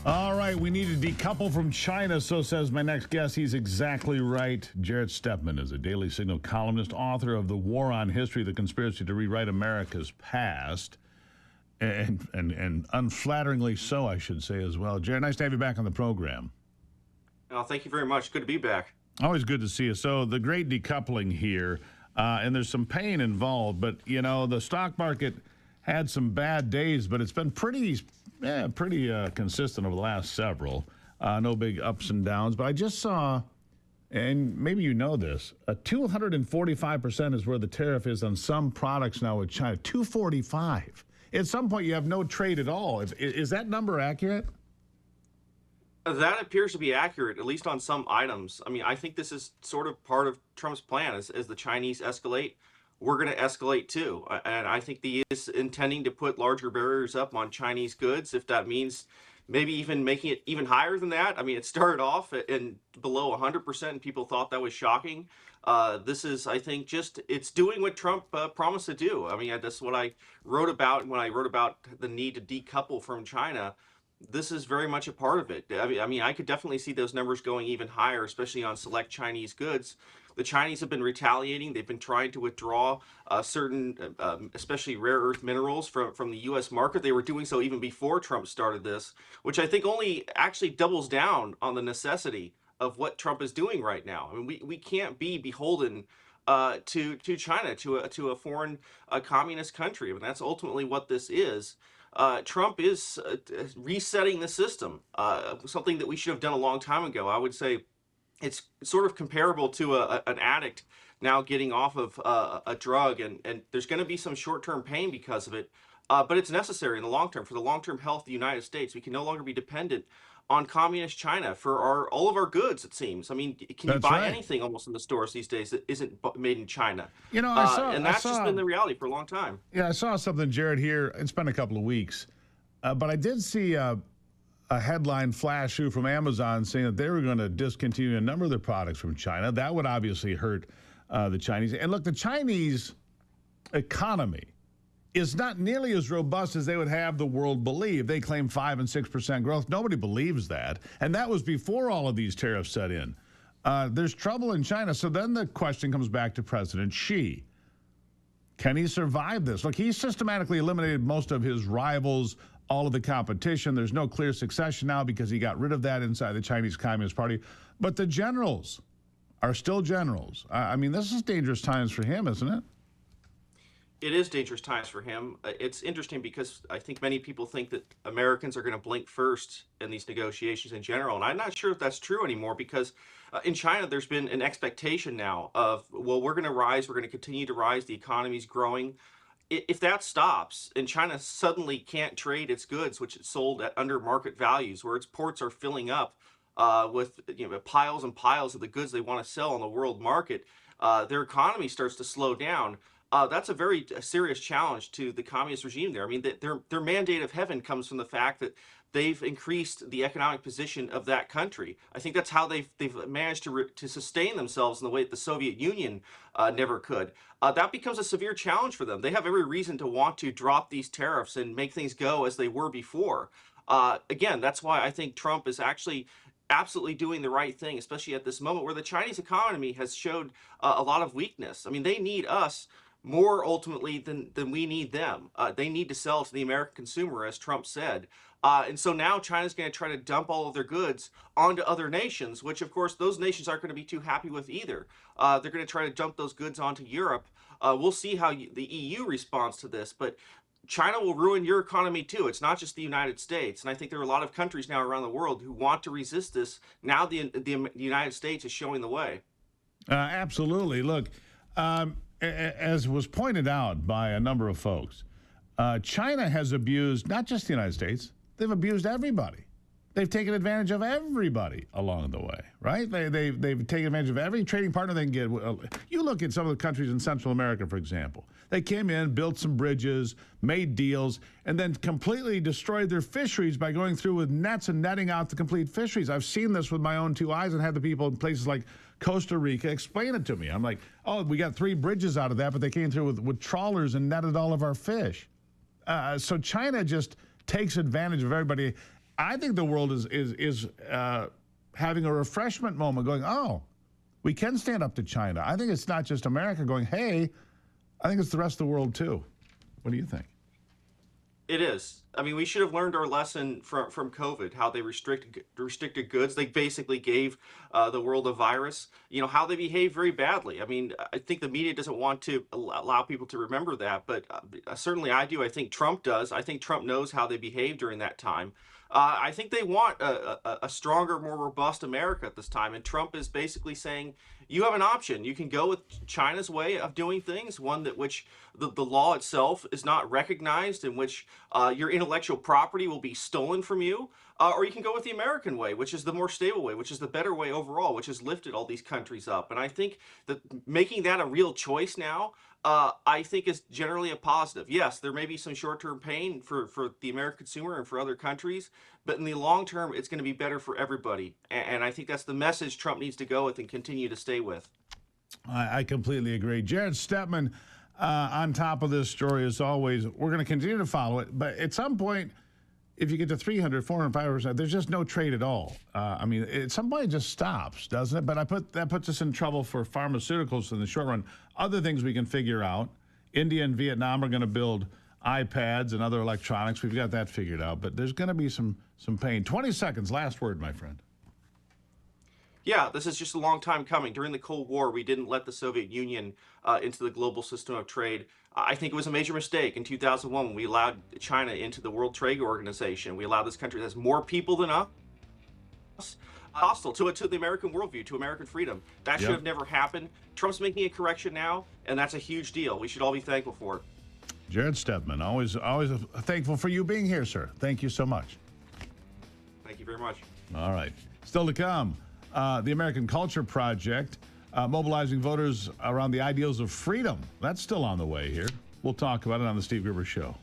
All right, we need to decouple from China, so says my next guest. He's exactly right. Jarrett Stepman is a Daily Signal columnist, author of The War on History, The Conspiracy to Rewrite America's Past, and unflatteringly so, I should say, as well. Jarrett, nice to have you back on the program. Oh, thank you very much. Good to be back. Always good to see you. So the great decoupling here, and there's some pain involved, but, you know, the stock market had some bad days, but it's been pretty consistent over the last several. No big ups and downs. But I just saw, and maybe you know this, 245% is where the tariff is on some products now with China. 245. At some point, you have no trade at all. Is that number accurate? That appears to be accurate, at least on some items. I mean, I think this is sort of part of Trump's plan. As the Chinese escalate, we're going to escalate too. And I think he is intending to put larger barriers up on Chinese goods, if that means maybe even making it even higher than that. I mean, it started off in below 100%, and people thought that was shocking. This is, I think, it's doing what Trump promised to do. I mean, that's what I wrote about when I wrote about the need to decouple from China. This is very much a part of it. I mean, I could definitely see those numbers going even higher, especially on select Chinese goods. The Chinese have been retaliating. They've been trying to withdraw certain, especially rare earth minerals from the U.S. market. They were doing so even before Trump started this, which I think only actually doubles down on the necessity of what Trump is doing right now. I mean, we can't be beholden to China, to a foreign communist country. I mean, that's ultimately what this is. Trump is resetting the system, something that we should have done a long time ago. I would say it's sort of comparable to an addict now getting off of a drug, and there's going to be some short-term pain because of it, but it's necessary in the long term for the long-term health of the United States. We can no longer be dependent on communist China for all of our goods, it seems. I mean, can you buy anything almost in the stores these days that isn't made in China? You know, that's just been the reality for a long time. Yeah, I saw something, Jarrett, here. It's been a couple of weeks, but I did see a headline flash through from Amazon saying that they were going to discontinue a number of their products from China. That would obviously hurt the Chinese. And look, the Chinese economy is not nearly as robust as they would have the world believe. They claim 5% and 6% growth. Nobody believes that. And that was before all of these tariffs set in. There's trouble in China. So then the question comes back to President Xi. Can he survive this? Look, he's systematically eliminated most of his rivals, all of the competition. There's no clear succession now because he got rid of that inside the Chinese Communist Party. But the generals are still generals. I mean, this is dangerous times for him, isn't it? It is dangerous times for him. It's interesting because I think many people think that Americans are going to blink first in these negotiations in general. And I'm not sure if that's true anymore because in China, there's been an expectation now of, well, we're going to rise. We're going to continue to rise. The economy's growing. If that stops and China suddenly can't trade its goods, which it's sold at under market values, where its ports are filling up with piles and piles of the goods they want to sell on the world market, their economy starts to slow down. That's a very serious challenge to the communist regime there. I mean, their mandate of heaven comes from the fact that they've increased the economic position of that country. I think that's how they've managed to sustain themselves in the way that the Soviet Union never could. That becomes a severe challenge for them. They have every reason to want to drop these tariffs and make things go as they were before. Again, that's why I think Trump is actually absolutely doing the right thing, especially at this moment where the Chinese economy has showed a lot of weakness. I mean, they need us more ultimately than we need them. They need to sell to the American consumer, as Trump said. And so now China's going to try to dump all of their goods onto other nations, which, of course, those nations aren't going to be too happy with either. They're going to try to dump those goods onto Europe. We'll see how the EU responds to this. But China will ruin your economy, too. It's not just the United States. And I think there are a lot of countries now around the world who want to resist this. Now the United States is showing the way. Absolutely. Look, as was pointed out by a number of folks, China has abused not just the United States, they've abused everybody. They've taken advantage of everybody along the way, right? They've taken advantage of every trading partner they can get. You look at some of the countries in Central America, for example. They came in, built some bridges, made deals, and then completely destroyed their fisheries by going through with nets and netting out the complete fisheries. I've seen this with my own two eyes and had the people in places like Costa Rica explain it to me. I'm like, oh, we got 3 bridges out of that, but they came through with trawlers and netted all of our fish. So China just takes advantage of everybody. I think the world is having a refreshment moment, going, oh, we can stand up to China. I think it's not just America going, hey. I think it's the rest of the world too. What do you think? It is. I mean, we should have learned our lesson from COVID, how they restricted goods. They basically gave the world a virus. You know, how they behaved very badly. I mean, I think the media doesn't want to allow people to remember that, but certainly I do. I think Trump does. I think Trump knows how they behaved during that time. I think they want a stronger, more robust America at this time. And Trump is basically saying, you have an option. You can go with China's way of doing things, one that which the law itself is not recognized, in which your intellectual property will be stolen from you. Or you can go with the American way, which is the more stable way, which is the better way overall, which has lifted all these countries up. And I think that making that a real choice now, I think is generally a positive. Yes, there may be some short-term pain for the American consumer and for other countries, but in the long term, it's going to be better for everybody. And I think that's the message Trump needs to go with and continue to stay with. I completely agree. Jarrett Stepman on top of this story, as always. We're going to continue to follow it, but at some point, if you get to 300, 400, 500%, there's just no trade at all. I mean, at some point it just stops, doesn't it? But that puts us in trouble for pharmaceuticals in the short run. Other things we can figure out. India and Vietnam are going to build iPads and other electronics. We've got that figured out. But there's going to be some pain. 20 seconds, last word, my friend. Yeah, this is just a long time coming. During the Cold War, we didn't let the Soviet Union into the global system of trade. I think it was a major mistake in 2001 when we allowed China into the World Trade Organization. We allowed this country that has more people than us, hostile to the American worldview, to American freedom. That should have never happened. Trump's making a correction now, and that's a huge deal. We should all be thankful for it. Jarrett Stepman, always thankful for you being here, sir. Thank you so much. Thank you very much. All right. Still to come, the American Culture Project, mobilizing voters around the ideals of freedom. That's still on the way here. We'll talk about it on the Steve Gruber Show.